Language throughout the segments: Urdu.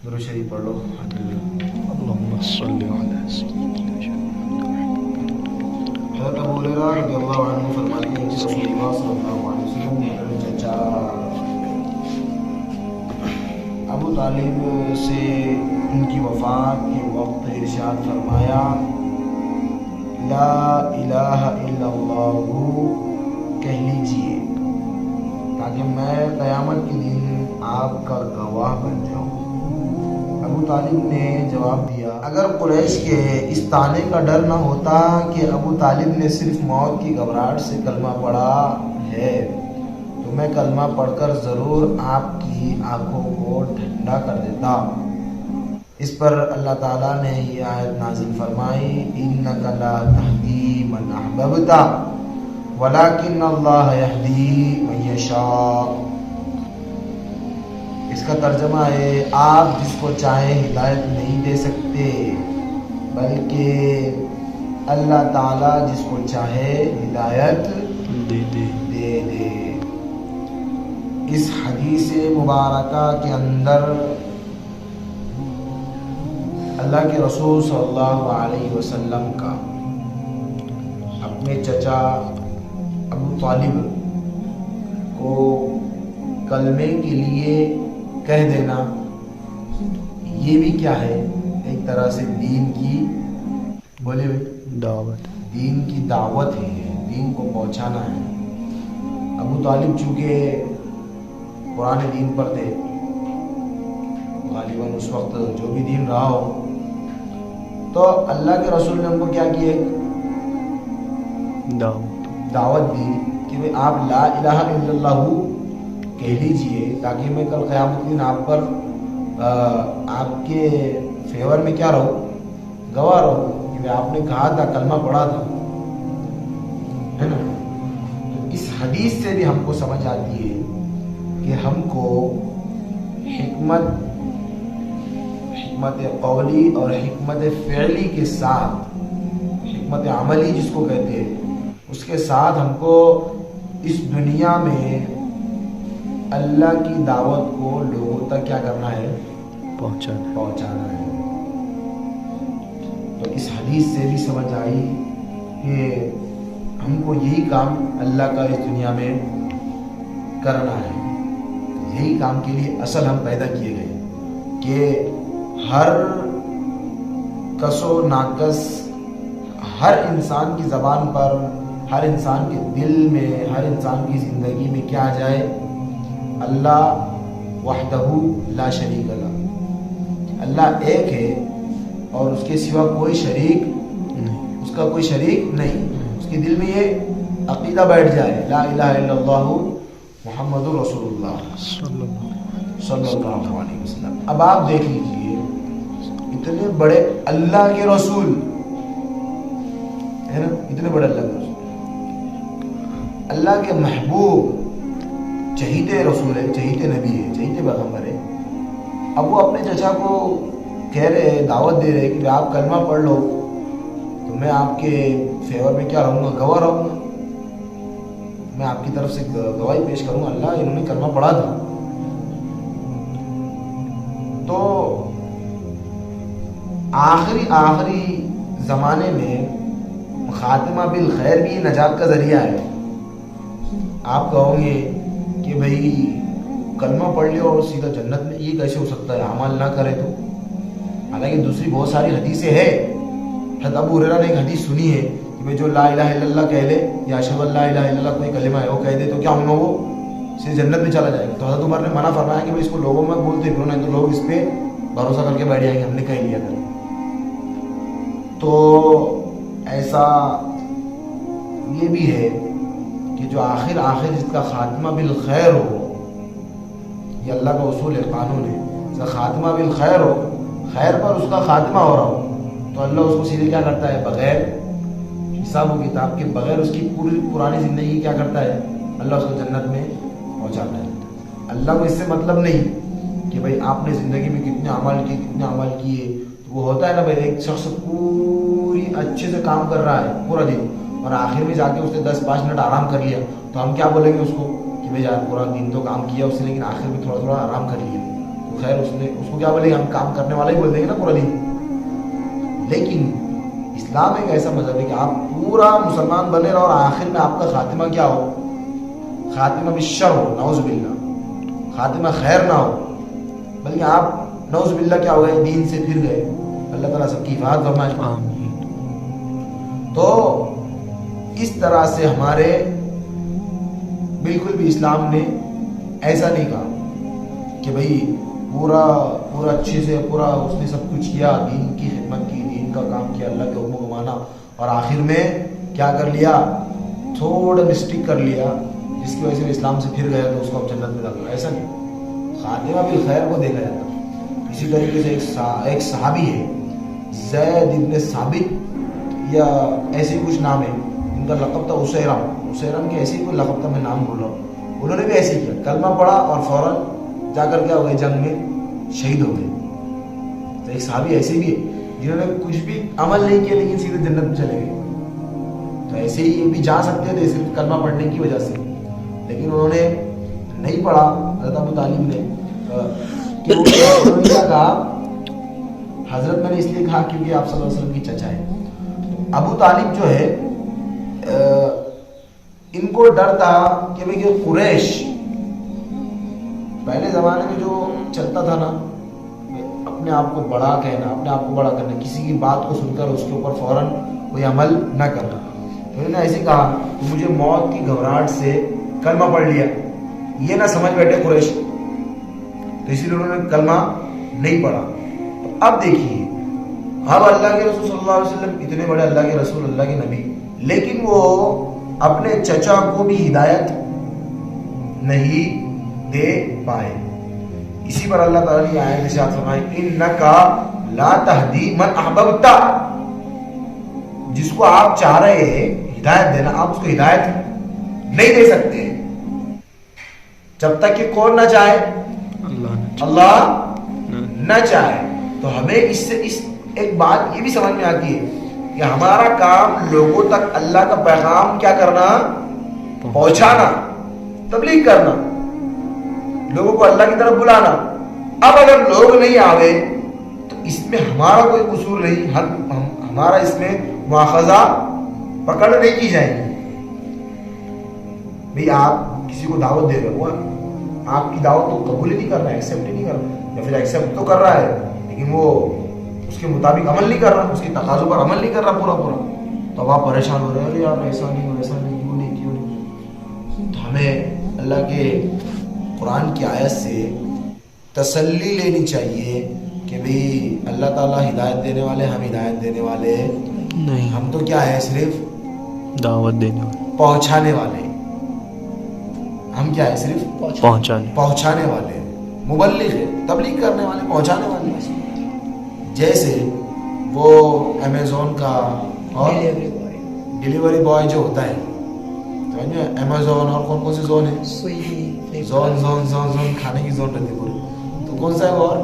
درود شریف پڑھ لو. اللهم صل على سيدنا حضرت ابو ہریرہ رضی اللہ عنہ فرماتے ہیں کہ رسول اللہ صلی اللہ علیہ وسلم نے اپنے چچا ابو طالب سے ان کی وفات کے وقت ارشاد فرمایا لا الہ الا اللہ کہہ لیجئے تاکہ میں قیامت کے دن آپ کا گواہ بن جاؤں. ابو طالب نے جواب دیا اگر قریش کے اس طعنے کا ڈر نہ ہوتا کہ ابو طالب نے صرف موت کی گھبراہٹ سے کلمہ پڑھا ہے تو میں کلمہ پڑھ کر ضرور آپ کی آنکھوں کو ٹھنڈا کر دیتا. اس پر اللہ تعالیٰ نے یہ آیت نازل فرمائی انک لا تہدی من احببت ولکن اللہ یہدی من یشاء. اس کا ترجمہ ہے آپ جس کو چاہیں ہدایت نہیں دے سکتے بلکہ اللہ تعالیٰ جس کو چاہے ہدایت دے دے. اس حدیث مبارکہ کے اندر اللہ کے رسول صلی اللہ علیہ وسلم کا اپنے چچا ابو طالب کو کلمے کے لیے کہہ دینا یہ بھی کیا ہے ایک طرح سے دین کی بولے دعوت دین کی دعوت ہے, دین کو پہنچانا ہے. ابو طالب چونکہ قرآن دین پر تھے غالباً اس وقت جو بھی دین رہا ہو تو اللہ کے رسول نے ان کو کیا کیے دعوت دی کہ بھئی آپ لا الہ الا اللہ کہہ لیجئے تاکہ میں کل قیامت کے دن آپ پر آپ کے فیور میں کیا رہو گواہ رہو کہ آپ نے کہا تھا کلمہ پڑھا تھا ہے نا. تو اس حدیث سے بھی ہم کو سمجھ آتی ہے کہ ہم کو حکمت قولی اور حکمت فعلی کے ساتھ حکمت عملی جس کو کہتے ہیں اس کے ساتھ ہم کو اس دنیا میں اللہ کی دعوت کو لوگوں تک کیا کرنا ہے پہنچانا ہے. تو اس حدیث سے بھی سمجھ آئی کہ ہم کو یہی کام اللہ کا اس دنیا میں کرنا ہے. یہی کام کے لیے اصل ہم پیدا کیے گئے کہ ہر کس و ناقص ہر انسان کی زبان پر ہر انسان کے دل میں ہر انسان کی زندگی میں کیا آ جائے اللہ وحدہ لا شریک لہ. اللہ ایک ہے اور اس کے سوا کوئی شریک نہیں, اس کا کوئی شریک نہیں. اس کے دل میں یہ عقیدہ بیٹھ جائے لا الہ الا اللہ محمد رسول اللہ صلی اللہ علیہ وسلم. اب آپ دیکھ لیجئے اتنے بڑے اللہ کے رسول ہے نا, اتنے بڑے اللہ کے رسول اللہ کے محبوب چہیتے رسول ہے, چہیتے نبی ہے, چہیتے پیغمبر ہے. اب وہ اپنے چچا کو کہہ رہے دعوت دے رہے کہ آپ کلمہ پڑھ لو تو میں آپ کے فیور میں کیا رہوں گا گواہ رہوں گا, میں آپ کی طرف سے گواہی پیش کروں گا اللہ انہوں نے کلمہ پڑھا تھا. تو آخری زمانے میں خاتمہ بالخیر بھی نجات کا ذریعہ ہے. آپ کہو گے کہ بھئی کلمہ پڑھ لیا اور سیدھا جنت میں, یہ کیسے ہو سکتا ہے عمل نہ کرے تو. حالانکہ دوسری بہت ساری حدیثیں ہیں. حضرت ابو ہریرہ نے ایک حدیث سنی ہے کہ بھئی جو لا الہ الا اللہ کہہ لے یا اشہد ان لا الہ الا اللہ کوئی کلمہ ہے وہ کہہ دے تو کیا ہوگا وہ سیدھے جنت میں چلا جائے گا. تو حضرت عمر نے منع فرمایا کہ بھئی اس کو لوگوں میں بولتے پھرو نہیں تو لوگ اس پہ بھروسہ کر کے بیٹھ جائیں گے ہم نے کہہ لیا کر. تو ایسا یہ بھی ہے کہ جو آخر جس کا خاتمہ بالخیر ہو, یہ اللہ کا اصول ہے قانون ہے, اس کا خاتمہ بالخیر ہو, خیر پر اس کا خاتمہ ہو رہا ہو تو اللہ اس کو سیدھے کیا کرتا ہے بغیر حساب و کتاب کے بغیر اس کی پوری پرانی زندگی کیا کرتا ہے اللہ اس کو جنت میں پہنچاتا ہے. اللہ کو اس سے مطلب نہیں کہ بھئی آپ نے زندگی میں کتنے عمل کیے. وہ ہوتا ہے نا بھائی ایک شخص پوری اچھے سے کام کر رہا ہے پورا دن اور آخر میں جا کے اس نے 10-5 منٹ آرام کر لیا تو ہم کیا بولیں گے اس کو کہ بھائی یار پورا دن تو کام کیا اس نے لیکن آخر میں تھوڑا آرام کر لیا. تو بالخیر اس کو کیا بولے گا, ہم کام کرنے والا ہی بول دیں گے نا قرآن. لیکن اسلام ایک ایسا مذہب ہے کہ آپ پورا مسلمان بنے رہو اور آخر میں آپ کا خاتمہ کیا ہو, خاتمہ بالشر ہو, نعوذ باللہ, خاتمہ خیر نہ ہو, بلکہ آپ نعوذ باللہ کیا ہو گئے, دین سے پھر گئے. اللہ تعالیٰ سب کی حفاظت فرمائے. تو اس طرح سے ہمارے بالکل بھی اسلام نے ایسا نہیں کہا کہ بھئی پورا اچھے سے پورا اس نے سب کچھ کیا, دین کی خدمت کی, دین کا کام کیا, اللہ کے حکم کو مانا, اور آخر میں کیا کر لیا, تھوڑا مسٹیک کر لیا جس کی وجہ سے اسلام سے پھر گیا تو اس کو اب جنت میں ڈالو. ایسا نہیں, خاتمہ بالخیر کو دیکھا جاتا. اسی طریقے سے ایک صحابی ہے زید ابن ثابت یا ایسے کچھ نام ہے, ان کا لقب تھا اسیرم کے ایسے ہی کوئی لقب تھا, میں نام بھول رہا ہوں. انہوں نے بھی ایسے ہی کیا, کلمہ پڑھا اور فوراً جا کر کیا ہو گئے, جنگ میں شہید ہو گئے. تو ایک صحابی ایسے بھی ہے جنہوں نے کچھ بھی عمل نہیں کیا لیکن سیدھے جنت میں چلے گئے. تو ایسے ہی بھی جا سکتے تھے صرف کلمہ پڑھنے کی وجہ سے, لیکن انہوں نے نہیں پڑھا. حضرت ابو طالب نے کہ انہوں نے کیا کہا, حضرت میں نے اس لیے کہا کیونکہ آپ صلی اللہ علیہ وسلم کی چچا ہے. ابو طالب جو ہے ان کو ڈر تھا کہ بھئی قریش پہلے زمانے میں جو چلتا تھا نا, اپنے آپ کو بڑا کہنا, اپنے آپ کو بڑا کرنا, کسی کی بات کو سن کر اس کے اوپر فوراً کوئی عمل نہ کرنا. انہوں نے ایسے کہا کہ مجھے موت کی گھبراہٹ سے کلمہ پڑھ لیا, یہ نہ سمجھ بیٹھے قریش, تو اسی لیے انہوں نے کلمہ نہیں پڑھا. اب دیکھیے, اب اللہ کے رسول صلی اللہ علیہ وسلم اتنے بڑے اللہ کے رسول, اللہ کے نبی, لیکن وہ اپنے چچا کو بھی ہدایت نہیں دے پائے. اسی پر اللہ تعالیٰ نے آیت ارشاد فرمائی, انک لا تہدی من احببت, جس کو آپ چاہ رہے ہیں ہدایت دینا, آپ اس کو ہدایت نہیں دے سکتے جب تک کہ کون نہ چاہے, اللہ نہ چاہے. تو ہمیں اس سے ایک بات یہ بھی سمجھ میں آتی ہے کہ ہمارا کام لوگوں تک اللہ کا پیغام کیا کرنا, پہنچانا, تبلیغ کرنا, لوگوں کو اللہ کی طرف بلانا. اب اگر لوگ نہیں آوے تو اس میں ہمارا کوئی قصور نہیں, ہمارا اس میں مواخذہ پکڑ نہیں کی جائے گی. بھئی آپ کسی کو دعوت دے رہے ہو, آپ کی دعوت تو قبول ہی نہیں کر رہا ہے, ایکسیپٹ ہی نہیں کر رہا, یا پھر ایکسیپٹ تو کر رہا ہے لیکن وہ اس کے مطابق عمل نہیں کر رہا, اس کے تقاضوں پر عمل نہیں کر رہا پورا, تو اب آپ پریشان ہو رہے ہیں, ارے یار ایسا نہیں ہو, ایسا نہیں, کیوں نہیں. تو ہمیں اللہ کے قرآن کی آیت سے تسلی لینی چاہیے کہ بھئی اللہ تعالیٰ ہدایت دینے والے, ہم ہدایت دینے والے نہیں, ہم تو کیا ہے, صرف دعوت دینے والے, پہنچانے والے. ہم کیا ہے, صرف پہنچانے والے, مبلغ ہے, تبلیغ کرنے والے, پہنچانے والے. جیسے وہ امیزون کا اور ڈیلیوری بوائے جو ہوتا ہے, امیزون اور کون سے زون ہے, زون کھانے کی زون رہتی پوری, تو کون سا ہے وہ, اور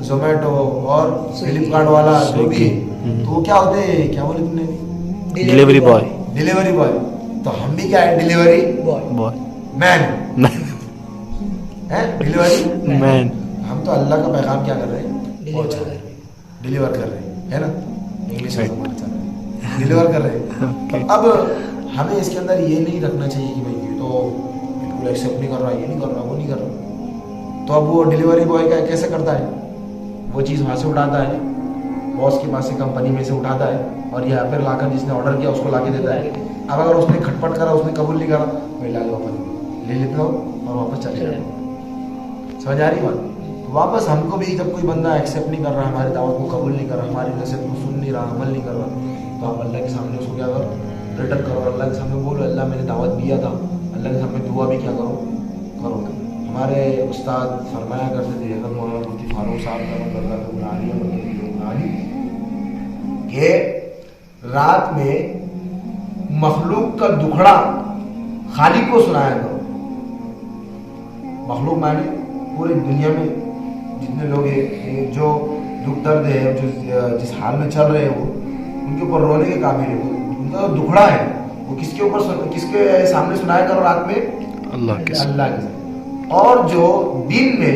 زومیٹو اور فلپکارٹ والا جو بھی ہے, تو وہ کیا ہوتے ہیں, کیا بولے تم نے, ڈیلیوری بوائے. تو ہم بھی کیا ہے, ڈیلیوری مین, ڈیلیوری مین. ہم تو اللہ کا پیغام کیا کر رہے ہیں, ڈیلیور کر رہے ہیں, ہے نا, انگلش میں ڈیلیور کر رہے ہیں. اب ہمیں اس کے اندر یہ نہیں رکھنا چاہیے کہ بھائی یہ تو بالکل ایکسیپٹ نہیں کر رہا, یہ نہیں کر رہا, وہ نہیں کر رہا. تو اب وہ ڈیلیوری بوائے کا کیسے کرتا ہے, وہ چیز وہاں سے اٹھاتا ہے, باس کے پاس سے, کمپنی میں سے اٹھاتا ہے, اور یہاں پھر لا کر جس نے آرڈر کیا اس کو لا کے دیتا ہے. اب اگر اس نے کھٹپٹ کرا, اس نے قبول نہیں کرا, میں لا کے واپس لے لیتا ہوں اور واپس چلے جاتا ہوں. سمجھ آ رہی بات. واپس ہم کو بھی جب کوئی بندہ ایکسیپٹ نہیں کر رہا, ہماری دعوت کو قبول نہیں کر رہا, ہماری نصیحت کو سن نہیں رہا, عمل نہیں کر رہا, تو آپ اللہ کے سامنے اس کو کیا کرو, ریٹرن کرو, اللہ کے سامنے بولو, اللہ میں نے دعوت دیا تھا, اللہ کے سامنے دعا بھی کیا کرو. ہمارے استاد فرمایا کرتے تھے, حضرت مولانا مفتی فاروق صاحب کہ رات میں مخلوق کا دکھڑا خالق کو سنایا کرو. مخلوق مانے پوری دنیا میں جتنے لوگ ہیں, جو دکھ درد ہے, جو جس حال میں چل رہے ہیں, وہ ان کے اوپر رونے کے قابل ہے, ان کا دکھڑا ہے, وہ کس کے اوپر, کس کے سامنے سنایا کرو رات میں, اللہ کے سامنے. اور جو دن میں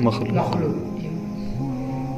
مخلوق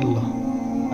اللہ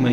من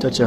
چچا